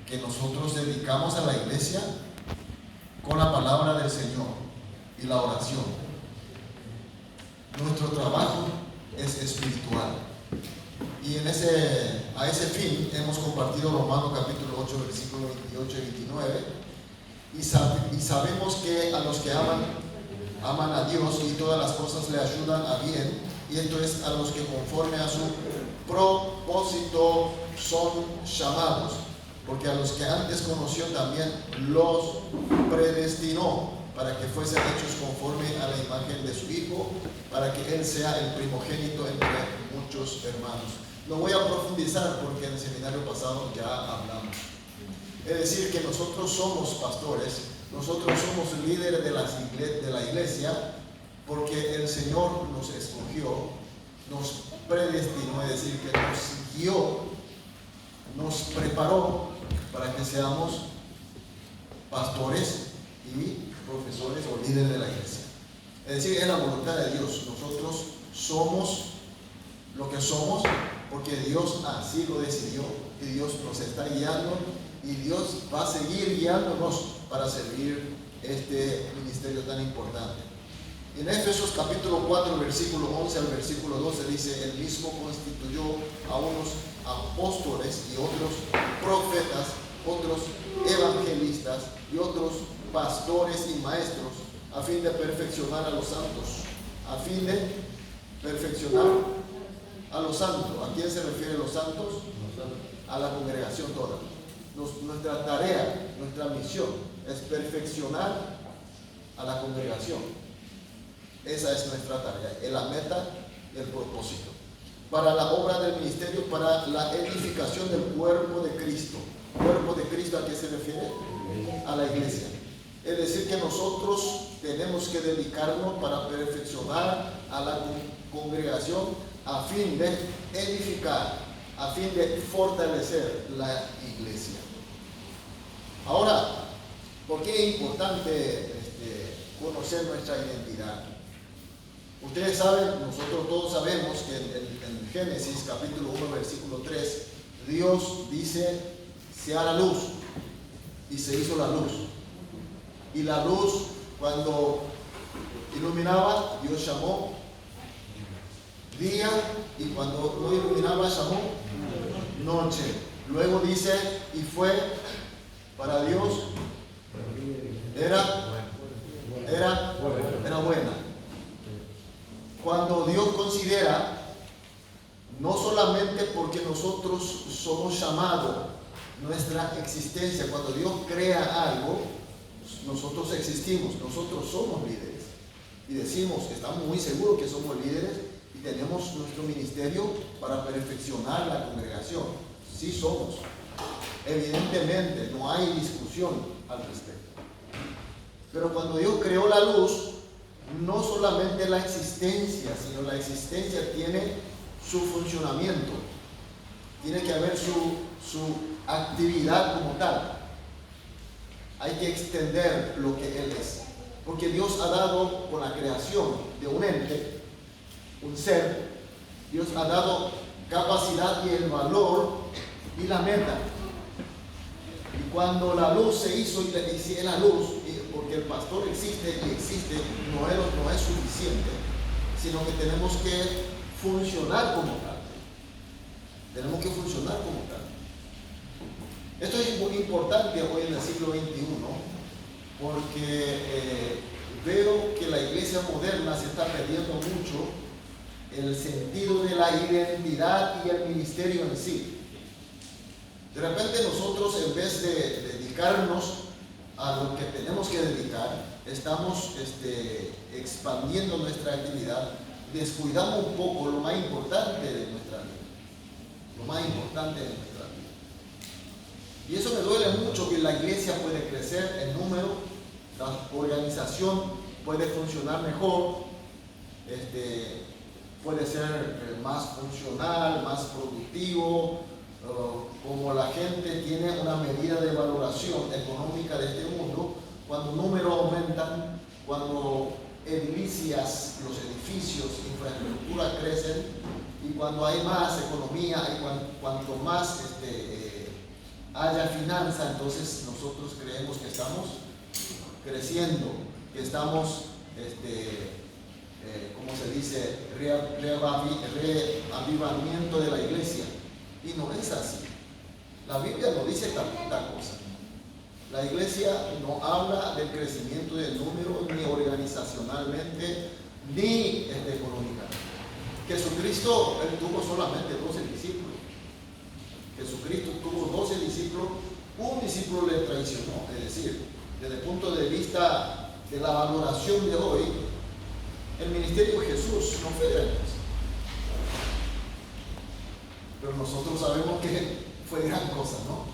que nosotros dedicamos a la iglesia con la palabra del Señor y la oración. Nuestro trabajo es espiritual. Y a ese fin hemos compartido Romanos capítulo 8, versículos 28 y 29. Y sabemos que a los que aman a Dios y todas las cosas le ayudan a bien. Y esto es a los que conforme a su propósito son llamados. Porque a los que antes conoció también los predestinó para que fuesen hechos conforme a la imagen de su Hijo, para que Él sea el primogénito entre muchos hermanos. No voy a profundizar porque en el seminario pasado ya hablamos. Es decir, que nosotros somos pastores, nosotros somos líderes de la iglesia, porque el Señor nos escogió, nos predestinó, es decir, que nos guió, nos preparó para que seamos pastores y profesores o líderes de la iglesia. Es decir, es la voluntad de Dios. Nosotros somos lo que somos porque Dios así lo decidió y Dios nos está guiando y Dios va a seguir guiándonos para servir este ministerio tan importante. En Efesios capítulo 4, versículo 11 al versículo 12 dice: Él mismo constituyó a unos apóstoles y otros profetas, otros evangelistas y otros pastores y maestros, a fin de perfeccionar a los santos. A fin de perfeccionar a los santos. ¿A quién se refiere los santos? A la congregación toda. Nuestra tarea, nuestra misión es perfeccionar a la congregación. Esa es nuestra tarea, es la meta y el propósito. Para la obra del ministerio, para la edificación del cuerpo de Cristo. ¿Cuerpo de Cristo a qué se refiere? A la iglesia. Es decir, que nosotros tenemos que dedicarnos para perfeccionar a la congregación a fin de edificar, a fin de fortalecer la iglesia. Ahora, ¿por qué es importante conocer nuestra identidad? Ustedes saben, nosotros todos sabemos que en Génesis capítulo 1 versículo 3 Dios dice: sea la luz, y se hizo la luz. Y la luz, cuando iluminaba, Dios llamó día, y cuando no iluminaba, llamó noche. Luego dice: y fue para Dios era buena. Cuando Dios considera, no solamente porque nosotros somos llamados, nuestra existencia, cuando Dios crea algo, nosotros existimos, nosotros somos líderes. Y decimos que estamos muy seguros que somos líderes y tenemos nuestro ministerio para perfeccionar la congregación. Sí somos. Evidentemente, no hay discusión al respecto. Pero cuando Dios creó la luz, no solamente la existencia, sino la existencia tiene su funcionamiento. Tiene que haber su actividad como tal. Hay que extender lo que Él es. Porque Dios ha dado con la creación de un ente, un ser, Dios ha dado capacidad y el valor y la meta. Y cuando la luz se hizo y es la luz, porque el pastor existe y existe, no es suficiente, sino que tenemos que funcionar como tal. Tenemos que funcionar como tal. Esto es muy importante hoy en el siglo XXI, porque veo que la iglesia moderna se está perdiendo mucho el sentido de la identidad y el ministerio en sí. De repente nosotros, en vez de dedicarnos a lo que tenemos que dedicar, estamos expandiendo nuestra actividad, descuidamos un poco lo más importante de nuestra vida. Lo más importante de nuestra vida. Y eso me duele mucho, que la iglesia puede crecer en número, la organización puede funcionar mejor, puede ser más funcional, más productivo, como la gente tiene una medida de valoración económica de este mundo, cuando números aumentan, cuando los edificios, infraestructura crecen, y cuando hay más economía y cuanto más haya finanza, entonces nosotros creemos que estamos creciendo, que estamos, ¿cómo se dice? Reavivamiento de la iglesia. Y no es así. La Biblia no dice tal cosa. La iglesia no habla del crecimiento del número, ni organizacionalmente, ni económicamente. Jesucristo, él tuvo solamente 12 discípulos. Jesucristo tuvo 12 discípulos, un discípulo le traicionó. Es decir, desde el punto de vista de la valoración de hoy, el ministerio de Jesús no fue gran cosa. Pero nosotros sabemos que fue gran cosa, ¿no?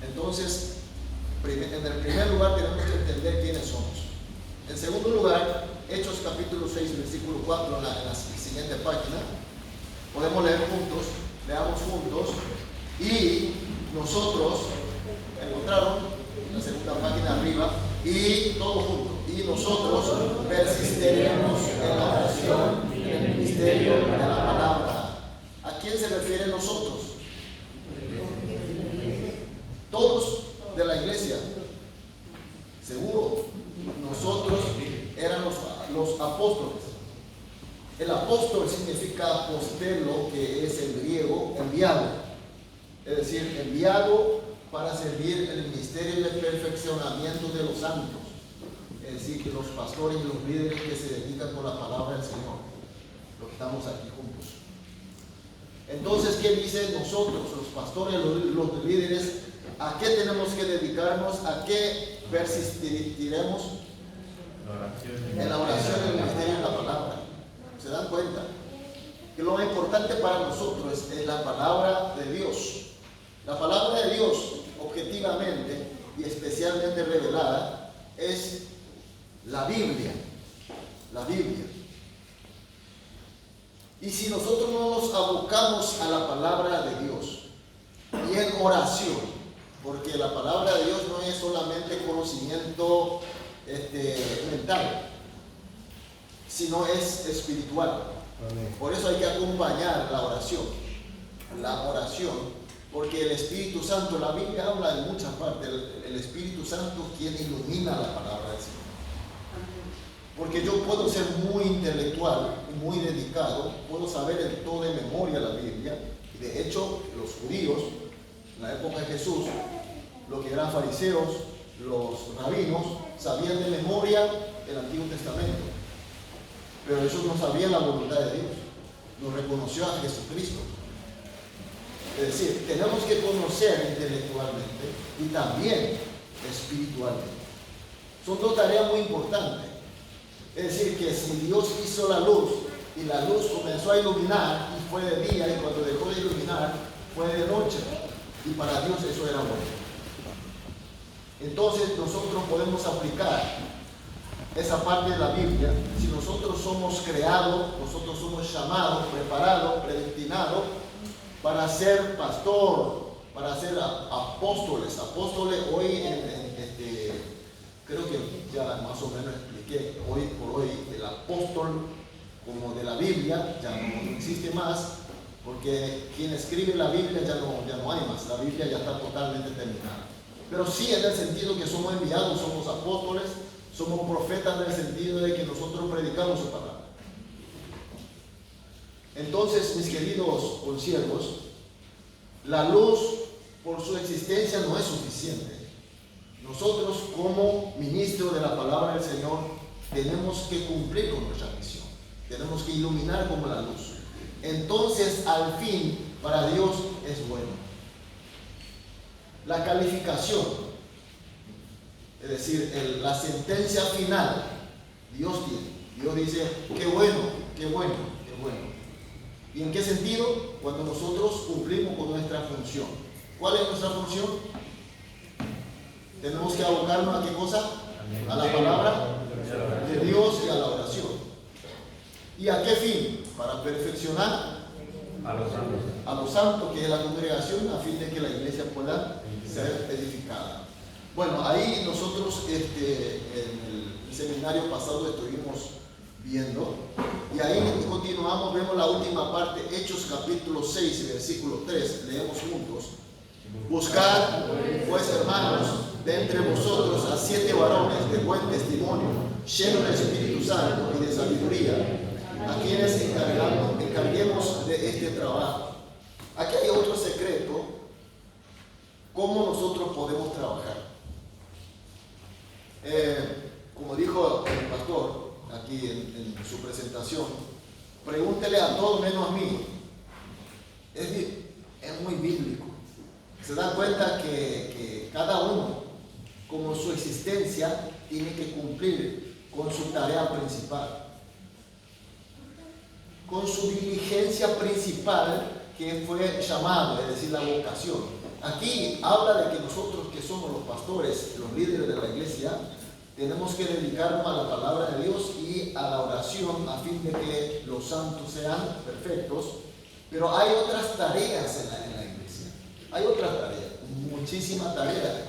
Entonces, en el primer lugar tenemos que entender quiénes somos. En segundo lugar, Hechos capítulo 6, versículo 4, en la siguiente página, podemos leer juntos, leamos juntos, y nosotros, encontraron la segunda página arriba, y todo junto, y nosotros persistiremos en la oración, en el ministerio de la palabra. ¿A quién se refiere nosotros? Todos de la iglesia, seguro. Nosotros eran los apóstoles. El apóstol significa apostelo, que es en griego enviado, es decir, enviado para servir el ministerio de perfeccionamiento de los santos, es decir, que los pastores y los líderes que se dedican con la palabra del Señor, los que estamos aquí juntos. Entonces, ¿qué dicen nosotros, los pastores, los líderes? ¿A qué tenemos que dedicarnos? ¿A qué persistiremos? En la oración, en el ministerio de la palabra. ¿Se dan cuenta? Que lo más importante para nosotros es la palabra de Dios. La palabra de Dios, objetivamente y especialmente revelada, es la Biblia. La Biblia. Y si nosotros no nos abocamos a la palabra de Dios y en oración, porque la palabra de Dios no es solamente conocimiento mental, sino es espiritual. Amén. Por eso hay que acompañar la oración, porque el Espíritu Santo, la Biblia habla en muchas partes, el Espíritu Santo es quien ilumina la palabra del Señor. Porque yo puedo ser muy intelectual y muy dedicado, puedo saber en todo de memoria la Biblia, y de hecho los judíos en la época de Jesús, los que eran fariseos, los rabinos, sabían de memoria el Antiguo Testamento, pero ellos no sabían la voluntad de Dios, no reconoció a Jesucristo. Es decir, tenemos que conocer intelectualmente y también espiritualmente. Son dos tareas muy importantes. Es decir, que si Dios hizo la luz y la luz comenzó a iluminar y fue de día, y cuando dejó de iluminar fue de noche, y para Dios eso era bueno. Entonces nosotros podemos aplicar esa parte de la Biblia. Si nosotros somos creados, nosotros somos llamados, preparados, predestinados para ser pastor, para ser apóstoles. Apóstoles hoy, creo que ya más o menos expliqué, hoy por hoy el apóstol como de la Biblia ya no existe más, porque quien escribe la Biblia ya no hay más, la Biblia ya está totalmente terminada. Pero sí en el sentido que somos enviados, somos apóstoles, somos profetas en el sentido de que nosotros predicamos su palabra. Entonces, mis queridos consiervos, la luz por su existencia no es suficiente. Nosotros como ministros de la palabra del Señor tenemos que cumplir con nuestra misión, tenemos que iluminar como la luz. Entonces, al fin, para Dios es bueno. La calificación, es decir, la sentencia final, Dios tiene. Dios dice, qué bueno, qué bueno, qué bueno. ¿Y en qué sentido? Cuando nosotros cumplimos con nuestra función. ¿Cuál es nuestra función? Tenemos que abocarnos a qué cosa? A la palabra de Dios y a la oración. ¿Y a qué fin? Para perfeccionar a los santos, que es la congregación, a fin de que la iglesia pueda ser edificada. Bueno, ahí nosotros en el seminario pasado estuvimos viendo, y ahí continuamos, vemos la última parte, Hechos capítulo 6, versículo 3, leemos juntos. Buscad, pues, hermanos, de entre vosotros a 7 varones de buen testimonio, llenos del Espíritu Santo y de sabiduría, a quienes encarguemos de este trabajo. Aquí hay otro secreto, cómo nosotros podemos trabajar. Como dijo el pastor aquí en su presentación, pregúntele a todos menos a mí. Es muy bíblico. Se dan cuenta que cada uno, como su existencia, tiene que cumplir con su tarea principal, con su diligencia principal, que fue llamado, es decir, la vocación. Aquí habla de que nosotros, que somos los pastores, los líderes de la iglesia, tenemos que dedicarnos a la palabra de Dios y a la oración a fin de que los santos sean perfectos. Pero hay otras tareas en la iglesia. Hay otras tareas, muchísimas tareas.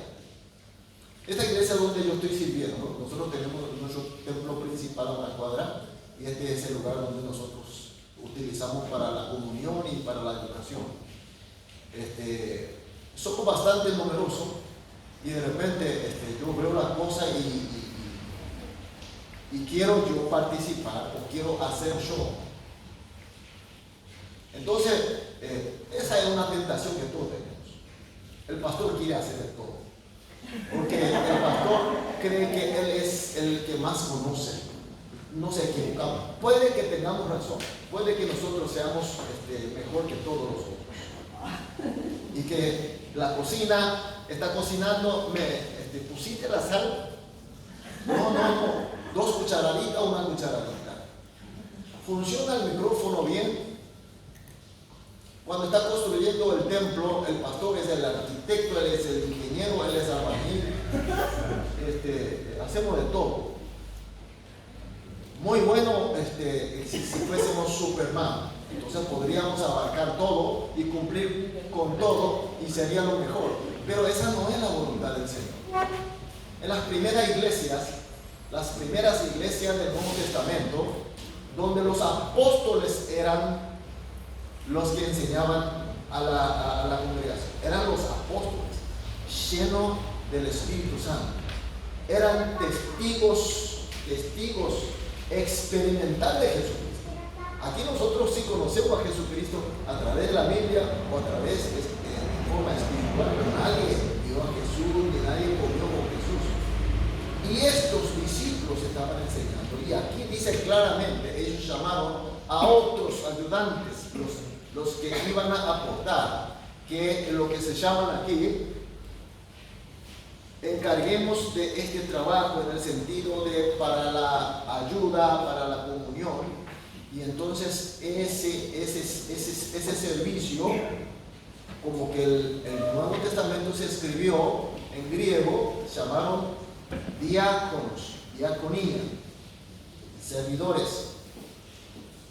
Esta iglesia donde yo estoy sirviendo, nosotros tenemos nuestro templo principal a una cuadra, y este es el lugar donde nosotros utilizamos para la comunión y para la educación. Somos bastante numerosos y de repente yo veo las cosas y quiero yo participar o quiero hacer yo. Entonces, esa es una tentación que todos tenemos. El pastor quiere hacer de todo, porque el pastor cree que él es el que más conoce. No se equivocamos. Puede que tengamos razón, puede que nosotros seamos mejor que todos los otros, y que la cocina está cocinando, ¿pusiste la sal? No, 2 cucharaditas o 1 cucharadita. ¿Funciona el micrófono bien? Cuando está construyendo el templo, el pastor es el arquitecto, él es el ingeniero, él es albañil. Hacemos de todo. Muy bueno si fuésemos Superman. Entonces podríamos abarcar todo y cumplir con todo y sería lo mejor. Pero esa no es la voluntad del Señor. En las primeras iglesias del Nuevo Testamento, donde los apóstoles eran los que enseñaban a la congregación, eran los apóstoles llenos del Espíritu Santo, eran testigos experimentales de Jesucristo. Aquí nosotros sí conocemos a Jesucristo a través de la Biblia o a través de forma espiritual, pero nadie vio a Jesús ni nadie comió con Jesús. Y estos discípulos estaban enseñando, y aquí dice claramente, ellos llamaron a otros ayudantes, los que iban a aportar, que lo que se llaman aquí, encarguemos de este trabajo en el sentido de para la ayuda, para la comunión. Y entonces ese servicio, como que el Nuevo Testamento se escribió en griego, se llamaron diáconos, diaconía, servidores.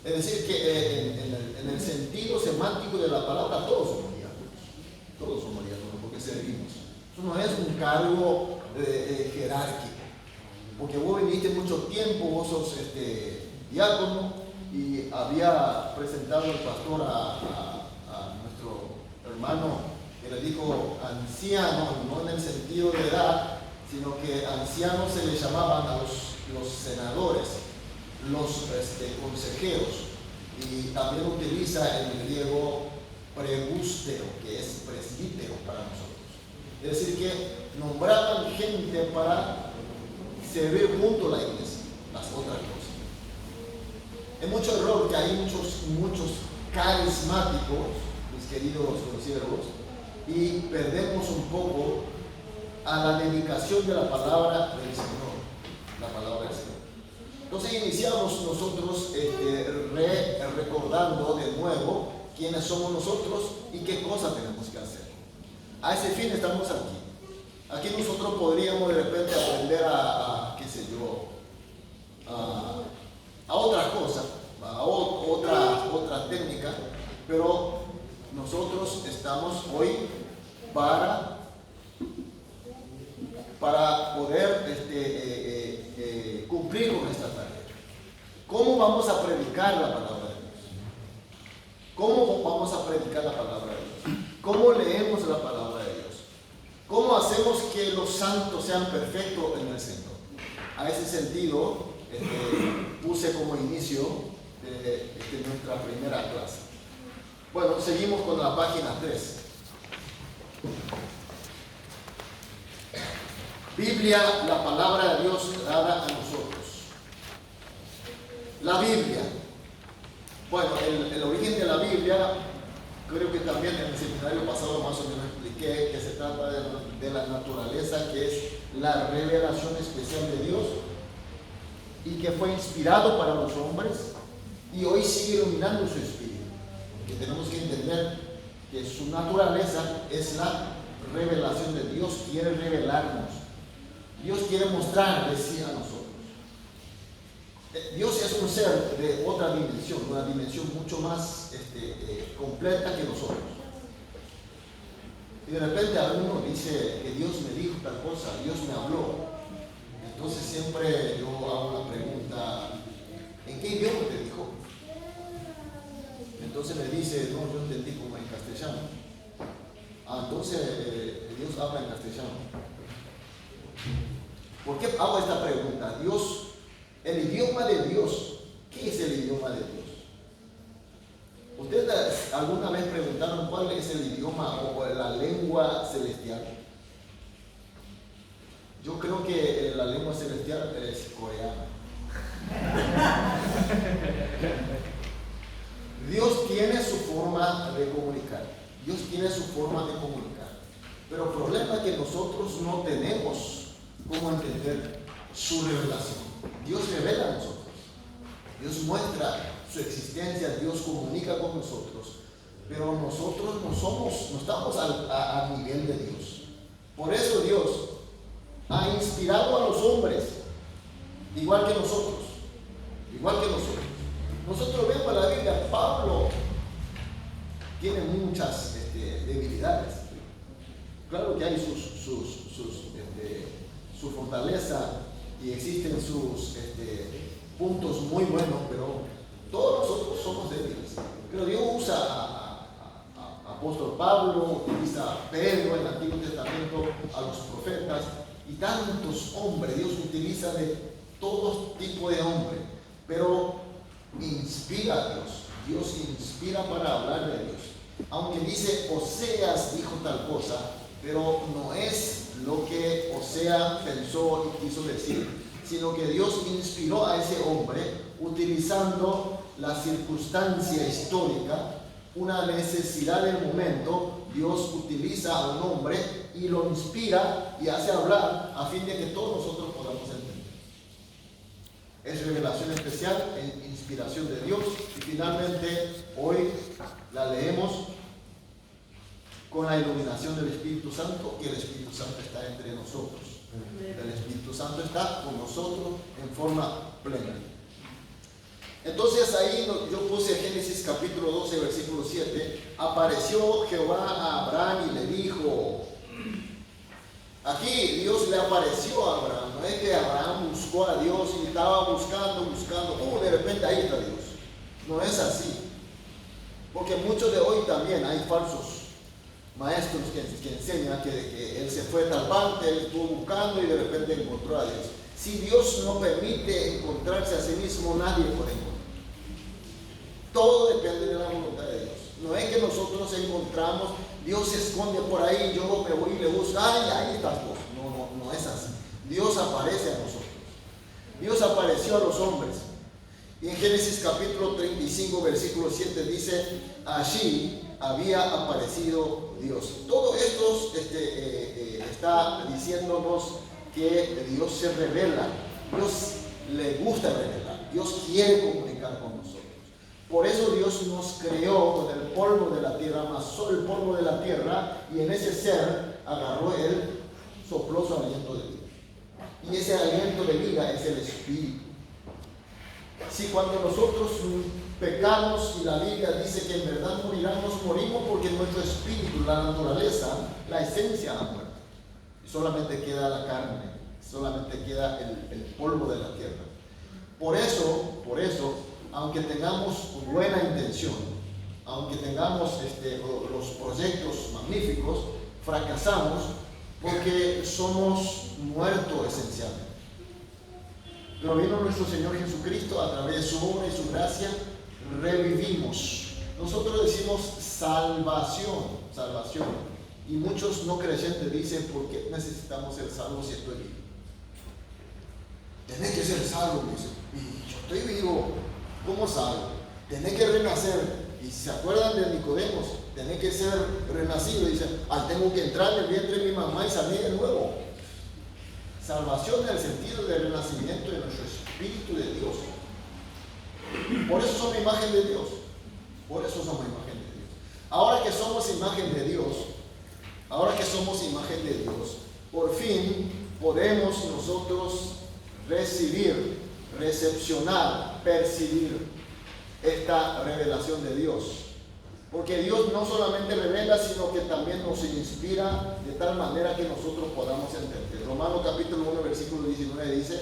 Es decir, que en el sentido semántico de la palabra todos somos diáconos porque servimos. Eso no es un cargo jerárquico, porque vos viniste mucho tiempo, vos sos diácono, y había presentado el pastor a nuestro hermano que le dijo anciano, no en el sentido de edad, sino que ancianos se le llamaban a los senadores, los consejeros, y también utiliza en el griego prebústero, que es presbítero para nosotros. Es decir, que nombraban gente para servir junto a la iglesia, las otras cosas. Es mucho error que hay muchos carismáticos, mis queridos consiervos, y perdemos un poco a la dedicación de la palabra del Señor, la palabra del Señor. Entonces iniciamos nosotros recordando de nuevo quiénes somos nosotros y qué cosas tenemos que hacer. A ese fin estamos aquí. Aquí nosotros podríamos de repente aprender qué sé yo, a otras cosas, a otra técnica, pero nosotros estamos hoy para poder cumplir con esta tarea. ¿Cómo vamos a predicar la palabra de Dios? ¿Cómo vamos a predicar la palabra de Dios? ¿Cómo leemos la palabra de Dios? ¿Cómo hacemos que los santos sean perfectos en el Señor? A ese sentido, puse como inicio nuestra primera clase. Bueno, seguimos con la página 3. Biblia, la palabra de Dios dada a nosotros. La Biblia. Bueno, el origen de la Biblia, creo que también en el seminario pasado más o menos expliqué que se trata de la naturaleza, que es la revelación especial de Dios y que fue inspirado para los hombres y hoy sigue iluminando su espíritu. Que tenemos que entender que su naturaleza es la revelación de Dios. Quiere revelarnos, Dios quiere mostrarles a nosotros. Dios es un ser de otra dimensión, una dimensión mucho más completa que nosotros. Y de repente alguno dice que Dios me dijo tal cosa, Dios me habló. Entonces siempre yo hago la pregunta, ¿en qué idioma te dijo? Entonces me dice, no, yo entendí como en castellano. Entonces Dios habla en castellano. ¿Por qué hago esta pregunta? Dios, el idioma de Dios, ¿qué es el idioma de Dios? ¿Ustedes alguna vez preguntaron cuál es el idioma o la lengua celestial? Yo creo que la lengua celestial es coreana. Dios tiene su forma de comunicar. Dios tiene su forma de comunicar. Pero el problema es que nosotros no tenemos cómo entender su revelación. Dios revela a nosotros. Dios muestra su existencia, Dios comunica con nosotros. Pero nosotros no estamos al nivel de Dios. Por eso Dios ha inspirado a los hombres, igual que nosotros. Igual que nosotros. Nosotros vemos la Biblia, Pablo tiene muchas debilidades. Claro que hay su fortaleza y existen sus puntos muy buenos, pero todos nosotros somos débiles. Pero Dios usa a apóstol Pablo, utiliza a Pedro en el Antiguo Testamento, a los profetas y tantos hombres. Dios utiliza de todo tipo de hombres, pero inspira a Dios. Dios inspira para hablar de Dios. Aunque dice Oseas dijo tal cosa, pero no es lo que Oseas pensó y quiso decir, sino que Dios inspiró a ese hombre utilizando la circunstancia histórica, una necesidad del momento. Dios utiliza a un hombre y lo inspira y hace hablar a fin de que todos nosotros podamos entender. Es revelación especial, es inspiración de Dios. Y finalmente hoy la leemos con la iluminación del Espíritu Santo, y el Espíritu Santo está entre nosotros. El Espíritu Santo está con nosotros en forma plena. Entonces ahí yo puse Génesis capítulo 12, versículo 7. Apareció Jehová a Abraham y le dijo. Aquí Dios le apareció a Abraham. No es que Abraham buscó a Dios y estaba buscando, de repente ahí está Dios. No es así. Porque muchos de hoy también hay falsos maestros que enseñan que él se fue a tal parte, él estuvo buscando y de repente encontró a Dios. Si Dios no permite encontrarse a sí mismo, nadie puede encontrar. Todo depende de la voluntad de Dios. No es que nosotros encontramos, Dios se esconde por ahí, yo me voy y le busco, ahí estás vos. No es así. Dios aparece a nosotros. Dios apareció a los hombres. Y en Génesis capítulo 35, versículo 7 dice, allí había aparecido Dios. Todo esto está diciéndonos que Dios se revela. Dios le gusta revelar. Dios quiere comunicar con nosotros. Por eso Dios nos creó con el polvo de la tierra, amasó el polvo de la tierra y en ese ser agarró él, sopló su aliento de vida. Y ese aliento de vida es el Espíritu. Si cuando nosotros pecamos y la Biblia dice que en verdad morimos porque nuestro espíritu, la naturaleza, la esencia ha muerto. Solamente queda la carne, solamente queda el polvo de la tierra. Por eso, aunque tengamos buena intención, aunque tengamos los proyectos magníficos, fracasamos porque somos muertos esencialmente. Pero vino nuestro Señor Jesucristo, a través de su obra y su gracia, revivimos. Nosotros decimos salvación. Y muchos no creyentes dicen, ¿por qué necesitamos ser salvos si estoy vivo? Tenés que ser salvo, dice. Y yo estoy vivo, ¿cómo salvo? Tenés que renacer. Y si se acuerdan de Nicodemos, tenés que ser renacido. Dice, tengo que entrar en el vientre de mi mamá y salir de nuevo. Salvación en el sentido del renacimiento de nuestro Espíritu de Dios. Por eso somos imagen de Dios. Ahora que somos imagen de Dios, por fin podemos nosotros recepcionar, percibir esta revelación de Dios. Porque Dios no solamente revela, sino que también nos inspira de tal manera que nosotros podamos entender. Romanos capítulo 1, versículo 19 dice,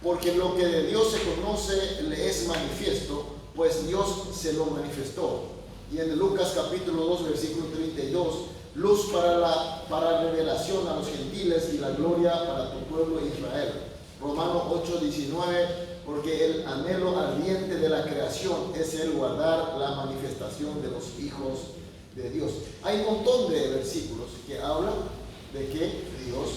porque lo que de Dios se conoce le es manifiesto, pues Dios se lo manifestó. Y en Lucas capítulo 2, versículo 32, luz para revelación a los gentiles y la gloria para tu pueblo Israel. Romanos 8, 19, porque el anhelo ardiente de la creación es el guardar la manifestación de los hijos de Dios. Hay un montón de versículos que hablan de que Dios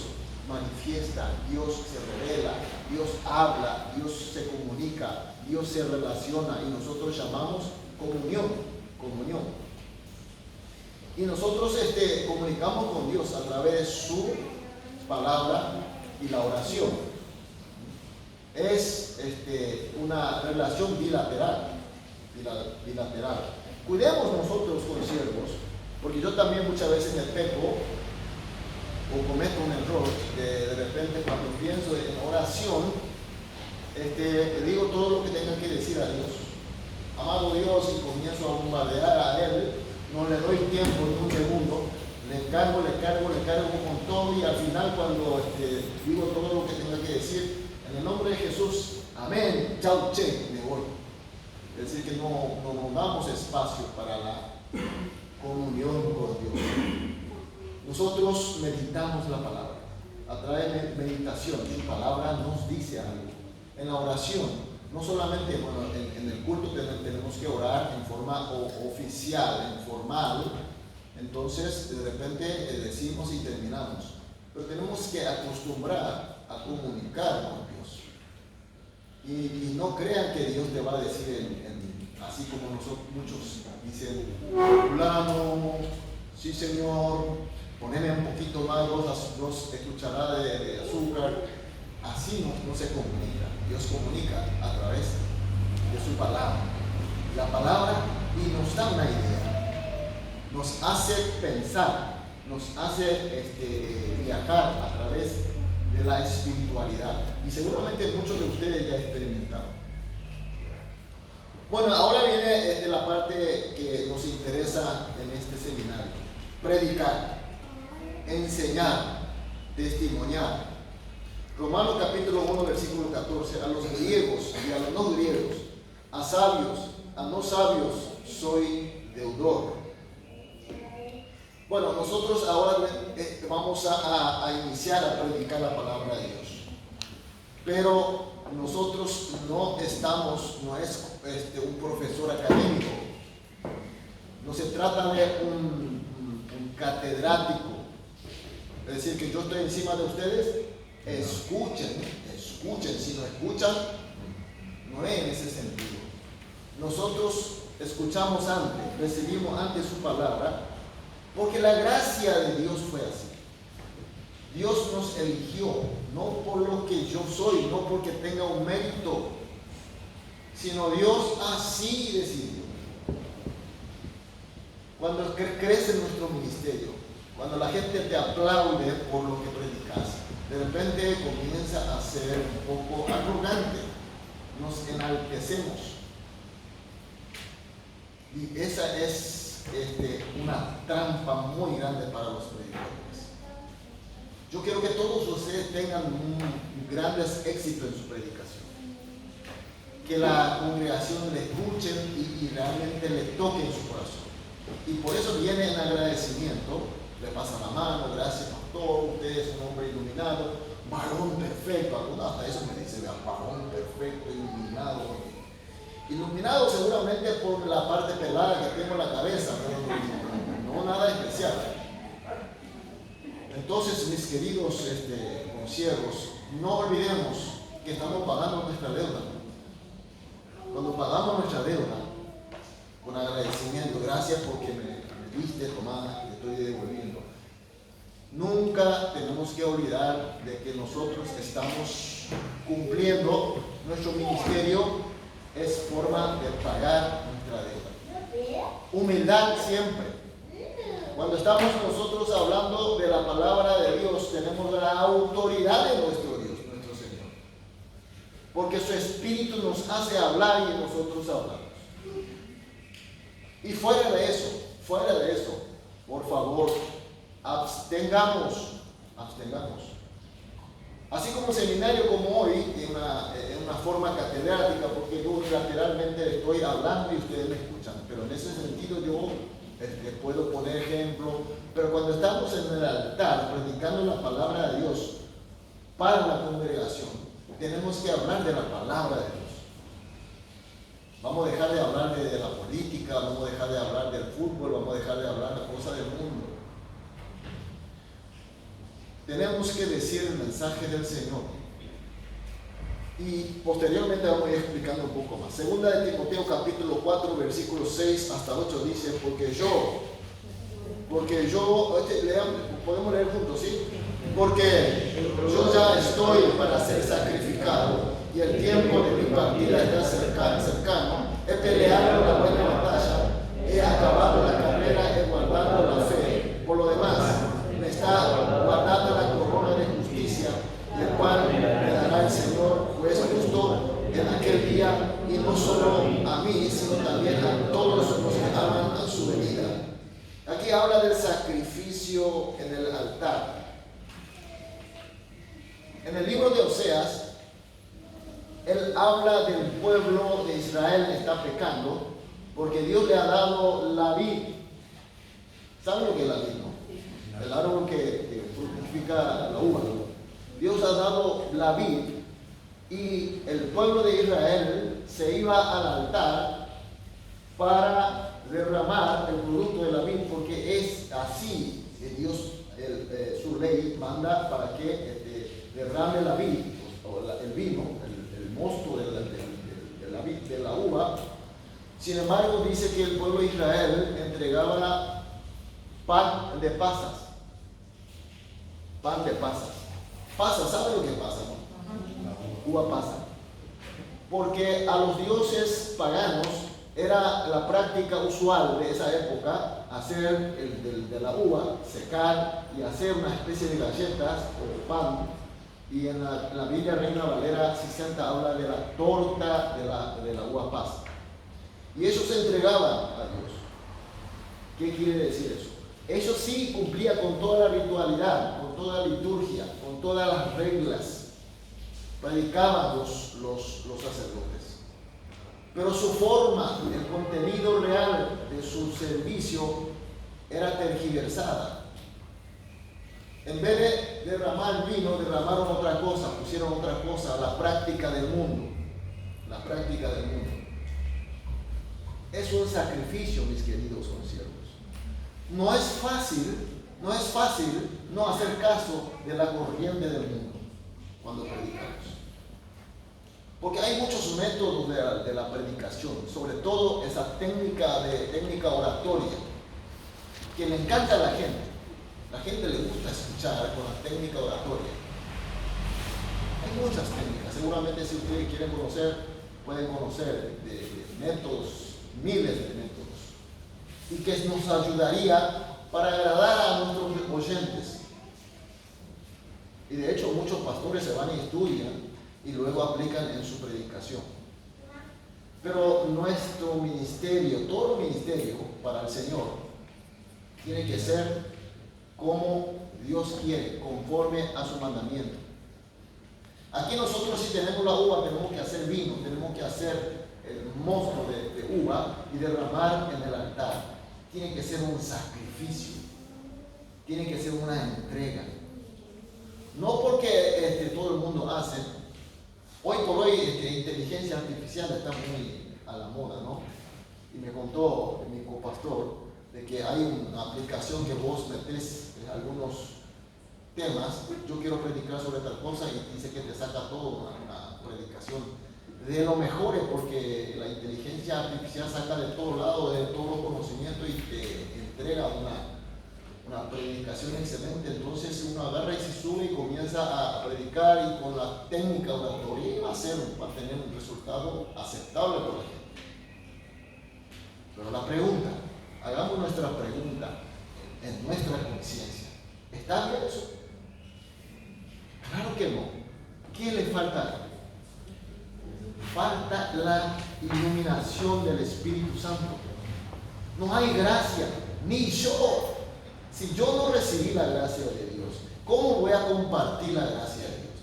manifiesta, Dios se revela, Dios habla, Dios se comunica, Dios se relaciona, y nosotros llamamos comunión. Y nosotros comunicamos con Dios a través de su palabra y la oración. Es una relación bilateral. Cuidemos nosotros con siervos, porque yo también muchas veces me peco o cometo un error de repente cuando pienso en oración, digo todo lo que tenga que decir a Dios. Amado Dios, y comienzo a bombardear a Él, no le doy tiempo ni un segundo, le cargo con todo, y al final cuando digo todo lo que tenga que decir, en el nombre de Jesús, amén, chau, che, me voy. Es decir, que no damos espacio para la comunión con Dios. Nosotros meditamos la palabra. A través de meditación, su palabra nos dice algo. En la oración, no solamente, en el culto tenemos que orar en forma oficial, formal. Entonces, de repente decimos y terminamos. Pero tenemos que acostumbrar a comunicar con Dios. Y no crean que Dios te va a decir, así como muchos dicen, fulano, sí Señor, poneme un poquito más, dos cucharadas de azúcar. Así no se comunica. Dios comunica a través de su palabra. La palabra, y nos da una idea, nos hace pensar, nos hace viajar a través de la espiritualidad. Y seguramente muchos de ustedes ya experimentaron. Bueno, ahora viene la parte que nos interesa en este seminario: predicar, enseñar, testimoniar. Romanos capítulo 1, versículo 14, a los griegos y a los no griegos, a sabios, a no sabios, soy deudor. Bueno, nosotros ahora vamos a iniciar a predicar la palabra de Dios. Pero nosotros no es un profesor académico. No se trata de un catedrático. Es decir, que yo estoy encima de ustedes. Escuchen, si no escuchan, no es en ese sentido. Nosotros escuchamos antes, recibimos antes su palabra, porque la gracia de Dios fue así. Dios nos eligió, no por lo que yo soy, no porque tenga un mérito, sino Dios así decidió. Cuando crece nuestro ministerio, cuando la gente te aplaude por lo que predicas, de repente comienza a ser un poco arrogante, nos enaltecemos. Y esa es una trampa muy grande para los predicadores. Yo quiero que todos ustedes tengan un grandes éxito en su predicación. Que la congregación le escuche y realmente le toque en su corazón. Y por eso viene en agradecimiento, le pasa la mano, gracias pastor, pastor, usted es un hombre iluminado, varón perfecto. Algunos hasta eso me dicen, varón perfecto, iluminado. Iluminado seguramente por la parte pelada que tengo en la cabeza, pero no nada especial. Entonces, mis queridos consiervos, no olvidemos que estamos pagando nuestra deuda. Cuando pagamos nuestra deuda, con agradecimiento, gracias porque me diste, tomá, te estoy devolviendo. Nunca tenemos que olvidar de que nosotros estamos cumpliendo nuestro ministerio, es forma de pagar nuestra deuda. Humildad siempre. Cuando estamos nosotros hablando de la palabra de Dios, tenemos la autoridad de nuestro Dios, nuestro Señor. Porque su Espíritu nos hace hablar y nosotros hablamos. Y fuera de eso, por favor, abstengamos. Así como seminario como hoy, en una forma catedrática, porque yo unilateralmente estoy hablando y ustedes me escuchan, pero en ese sentido yo les puedo poner ejemplo, pero cuando estamos en el altar predicando la palabra de Dios para la congregación, tenemos que hablar de la palabra de Dios. Vamos a dejar de hablar de la política, vamos a dejar de hablar del fútbol, vamos a dejar de hablar de cosas del mundo. Tenemos que decir el mensaje del Señor. Y posteriormente vamos a ir explicando un poco más. Segunda de Timoteo capítulo 4, versículos 6 hasta 8 dice, porque yo, podemos leer juntos, ¿sí? Porque yo ya estoy para ser sacrificado y el tiempo de mi partida está cercano. He peleado la buena batalla, he acabado la carrera, he guardado la fe. Por lo demás, me está guardando la corona de justicia, el cual me dará el Señor, juez justo, en aquel día, y no solo a mí, sino también a todos los que aman a su venida. Aquí habla del sacrificio en el altar. En el libro de Oseas, él habla del pueblo de Israel que está pecando, porque Dios le ha dado la vid. ¿Saben lo que es la vid, no? El árbol que fructifica la uva. Dios ha dado la vid y el pueblo de Israel se iba al altar para derramar el producto de la vid, porque es así que Dios, su ley manda para que derrame la vid, o el vino, el mosto de la uva. Sin embargo, dice que el pueblo de Israel entregaba pan de pasas. Pan de pasas. Pasas, ¿sabe lo que pasa? Uva pasa. Porque a los dioses paganos era la práctica usual de esa época hacer de la uva, secar y hacer una especie de galletas o pan. Y en la Biblia Reina Valera 60 habla de la torta de la uva pasa. Y eso se entregaba a Dios. ¿Qué quiere decir eso? Eso sí cumplía con toda la ritualidad, con toda la liturgia, con todas las reglas. Predicaban los sacerdotes. Pero su forma, el contenido real de su servicio era tergiversada. En vez de derramar vino, derramaron otra cosa, pusieron otra cosa, la práctica del mundo. La práctica del mundo. Es un sacrificio, mis queridos consiervos. No es fácil no hacer caso de la corriente del mundo cuando predicamos. Porque hay muchos métodos de la predicación, sobre todo esa técnica oratoria, que le encanta a la gente. La gente le gusta escuchar con la técnica oratoria. Hay muchas técnicas, seguramente si ustedes quieren conocer, pueden conocer de métodos, miles de métodos, y que nos ayudaría para agradar a nuestros oyentes. Y de hecho muchos pastores se van y estudian y luego aplican en su predicación. Pero nuestro ministerio, todo ministerio para el Señor, tiene que ser como Dios quiere, conforme a su mandamiento. Aquí nosotros, si tenemos la uva, tenemos que hacer vino, tenemos que hacer el mosto de uva y derramar en el altar. Tiene que ser un sacrificio, tiene que ser una entrega. No porque todo el mundo hace. Hoy por hoy inteligencia artificial está muy a la moda, ¿no? Y me contó mi copastor de que hay una aplicación que vos metés algunos temas. Yo quiero predicar sobre tal cosa y dice que te saca toda una predicación de lo mejor, porque la inteligencia artificial saca de todo lado, de todo conocimiento y te entrega una predicación excelente. Entonces uno agarra y se sube y comienza a predicar, y con la técnica oratoria va a tener un resultado aceptable por la gente. Pero la pregunta, hagamos nuestra pregunta en nuestra conciencia: ¿está bien eso? Claro que no. ¿Qué le falta? Falta la iluminación del Espíritu Santo. No hay gracia, ni yo. Si yo no recibí la gracia de Dios, ¿cómo voy a compartir la gracia de Dios?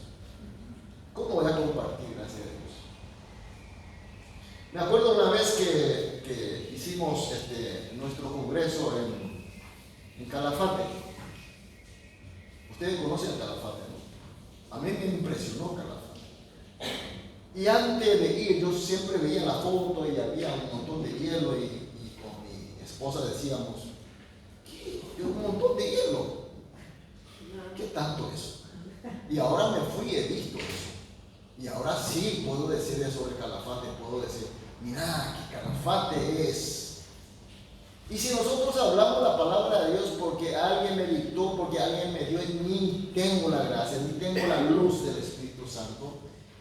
¿Cómo voy a compartir la gracia de Dios? Me acuerdo una vez que hicimos nuestro congreso en Calafate. Ustedes conocen Calafate, ¿no? A mí me impresionó Calafate. Y antes de ir, yo siempre veía la foto y había un montón de hielo, y con mi esposa decíamos: ¿qué? Un montón de hielo. ¿Qué tanto eso? Y ahora me fui y he visto eso. Y ahora sí puedo decir eso sobre Calafate. Puedo decir: mira, que Calafate es. Y si nosotros hablamos la palabra de Dios porque alguien me dictó, porque alguien me dio, y ni tengo la gracia, ni tengo la luz del Espíritu Santo,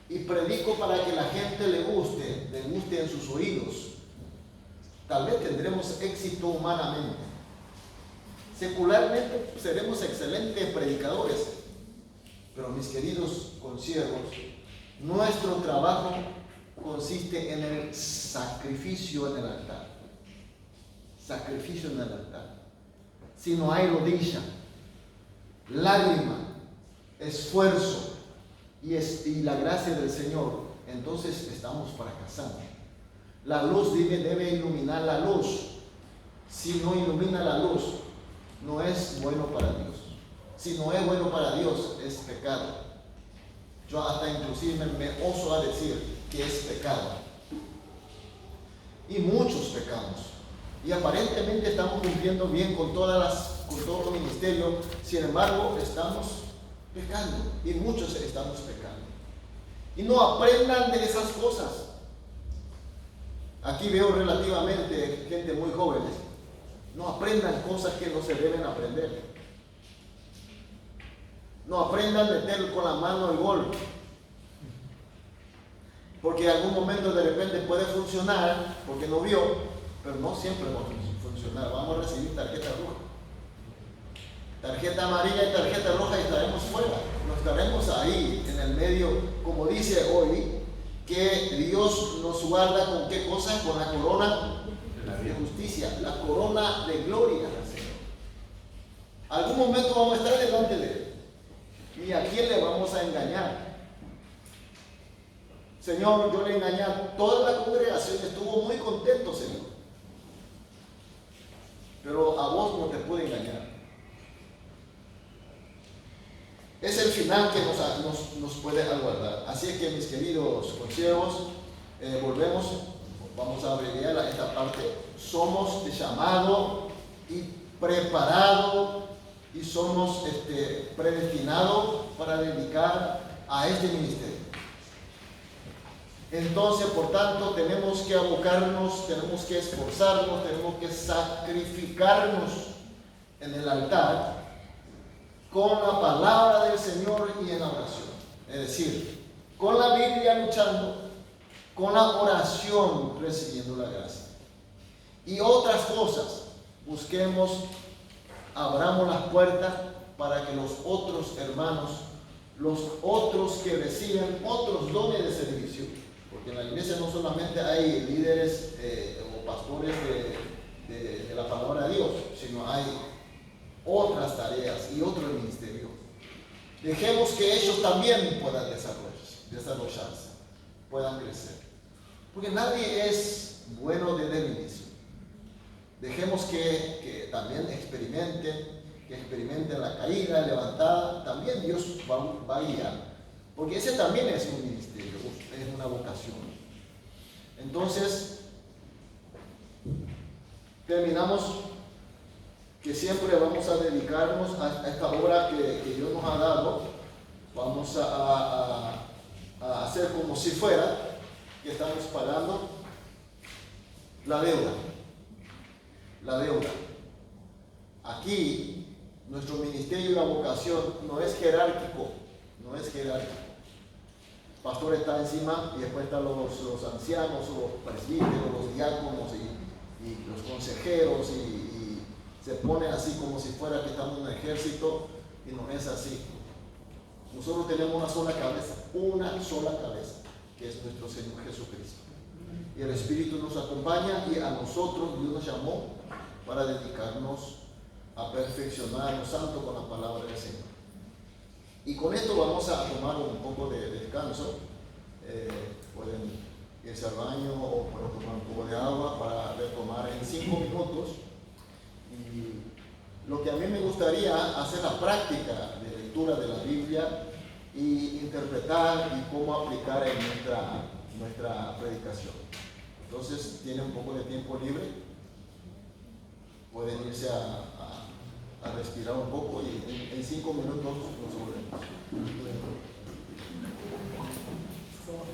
y predico para que la gente le guste en sus oídos, tal vez tendremos éxito humanamente. Secularmente seremos excelentes predicadores, pero mis queridos consiervos, nuestro trabajo consiste en el sacrificio en el altar. Sacrificio en el altar. Si no hay rodilla, lágrima, esfuerzo y la gracia del Señor, entonces estamos fracasando. La luz debe iluminar la luz. Si no ilumina la luz, no es bueno para Dios. Si no es bueno para Dios, es pecado. Yo hasta inclusive me oso a decir que es pecado. Y muchos pecamos. Y aparentemente estamos cumpliendo bien con todo el ministerio. Sin embargo, estamos pecando. Y muchos estamos pecando. Y no aprendan de esas cosas. Aquí veo relativamente gente muy joven. No aprendan cosas que no se deben aprender. No aprendan a meter con la mano el gol. Porque en algún momento de repente puede funcionar, porque no vio, pero no siempre va a funcionar. Vamos a recibir tarjeta roja, tarjeta amarilla y tarjeta roja, y estaremos fuera. No estaremos ahí en el medio, como dice hoy, que Dios nos guarda con qué cosa, con la corona de justicia, la corona de gloria del Señor. Algún momento vamos a estar delante de Él. ¿Y a quién le vamos a engañar? Señor, yo le engañé a toda la congregación, estuvo muy contento, Señor. Pero a vos no te pude engañar. Es el final que nos puede aguardar. Así es que, mis queridos consiervos, vamos a abreviar esta parte. Somos llamados y preparados, y somos predestinados para dedicar a este ministerio. Entonces, por tanto, tenemos que abocarnos, tenemos que esforzarnos, tenemos que sacrificarnos en el altar con la palabra del Señor y en la oración. Es decir, con la Biblia luchando, con la oración recibiendo la gracia. Y otras cosas, abramos las puertas para que los otros hermanos, los otros que reciben otros dones de servicio, porque en la iglesia no solamente hay líderes o pastores de la palabra de Dios, sino hay otras tareas y otro ministerio. Dejemos que ellos también puedan desarrollarse, puedan crecer, porque nadie es bueno desde el inicio. Dejemos que también experimenten, que experimenten la caída, levantada, también Dios va a guiar, porque ese también es un ministerio, es una vocación. Entonces, terminamos que siempre vamos a dedicarnos a esta obra que Dios nos ha dado. Vamos a hacer como si fuera que estamos pagando la deuda. La deuda. Aquí, nuestro ministerio y la vocación no es jerárquico, no es jerárquico. El pastor está encima y después están los ancianos, los presbíteros, los diáconos y los consejeros y se pone así como si fuera que estamos en un ejército, y no es así. Nosotros tenemos una sola cabeza, que es nuestro Señor Jesucristo. Y el Espíritu nos acompaña y a nosotros Dios nos llamó para dedicarnos a perfeccionar lo santo con la palabra del Señor. Y con esto vamos a tomar un poco de descanso. Pueden irse al baño o pueden tomar un poco de agua para retomar en 5 minutos. Y lo que a mí me gustaría hacer la práctica de lectura de la Biblia y interpretar y cómo aplicar en nuestra predicación. Entonces, tienen un poco de tiempo libre, pueden irse a respirar un poco y en 5 minutos nos volvemos.